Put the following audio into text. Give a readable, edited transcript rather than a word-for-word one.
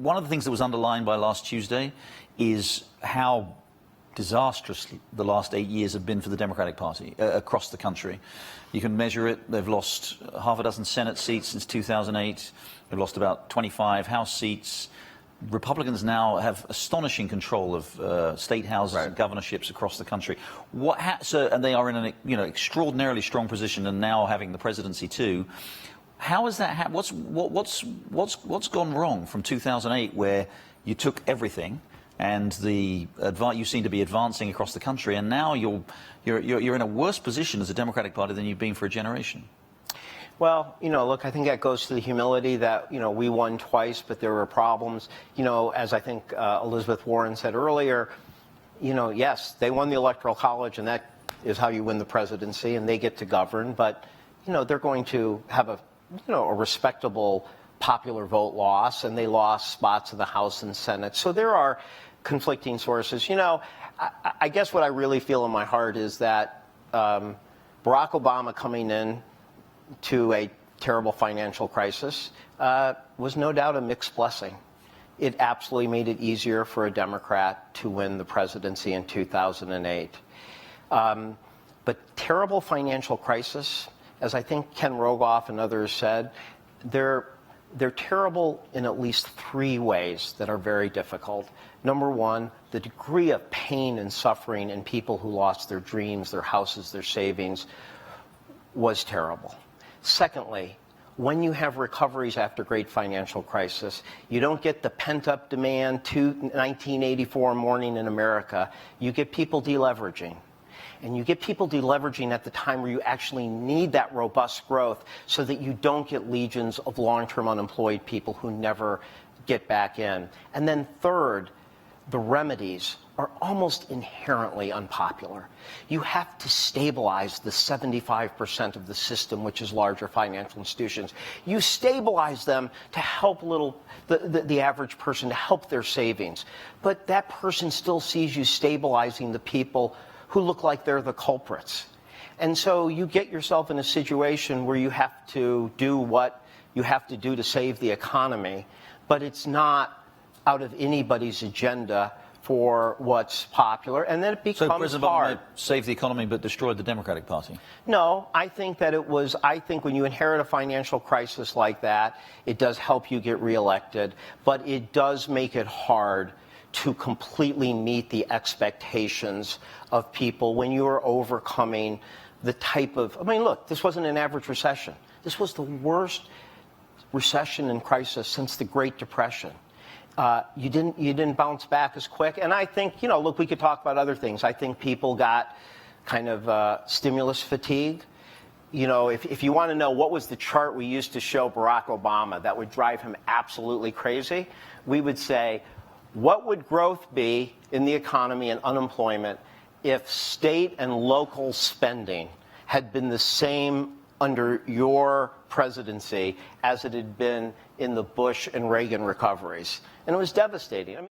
one of the things that was underlined by last Tuesday is how disastrously the last 8 years have been for the Democratic Party across the country. You can measure it. They've lost half a dozen Senate seats since 2008. They've lost about 25 House seats. Republicans now have astonishing control of state houses and governorships across the country. And they are in an extraordinarily strong position, and now having the presidency too. How is that? What's gone wrong from 2008, where you took everything and you seem to be advancing across the country, and now you're in a worse position as a Democratic Party than you've been for a generation? Well, look, I think that goes to the humility that, we won twice, but there were problems. As I think Elizabeth Warren said earlier, yes, they won the Electoral College, and that is how you win the presidency, and they get to govern. But, they're going to have a respectable popular vote loss, and they lost spots in the House and Senate. So there are conflicting sources. I guess what I really feel in my heart is that Barack Obama coming in to a terrible financial crisis was no doubt a mixed blessing. It absolutely made it easier for a Democrat to win the presidency in 2008. But terrible financial crisis, as I think Ken Rogoff and others said, they're terrible in at least three ways that are very difficult. Number one, the degree of pain and suffering in people who lost their dreams, their houses, their savings was terrible. Secondly, when you have recoveries after great financial crisis, you don't get the pent-up demand to 1984 morning in America. You get people deleveraging. And you get people deleveraging at the time where you actually need that robust growth so that you don't get legions of long-term unemployed people who never get back in. And then third, the remedies are almost inherently unpopular. You have to stabilize the 75% of the system, which is larger financial institutions. You stabilize them to help the average person, to help their savings. But that person still sees you stabilizing the people who look like they're the culprits. And so you get yourself in a situation where you have to do what you have to do to save the economy, but it's not out of anybody's agenda for what's popular, and then it becomes hard. So President Obama saved the economy but destroyed the Democratic Party? No, I think when you inherit a financial crisis like that, it does help you get reelected, but it does make it hard to completely meet the expectations of people when you are overcoming the type of, look, this wasn't an average recession. This was the worst recession and crisis since the Great Depression. You didn't bounce back as quick. And I think, look, we could talk about other things. I think people got kind of stimulus fatigue. If you want to know what was the chart we used to show Barack Obama that would drive him absolutely crazy, we would say, what would growth be in the economy and unemployment if state and local spending had been the same under your presidency as it had been in the Bush and Reagan recoveries? And it was devastating.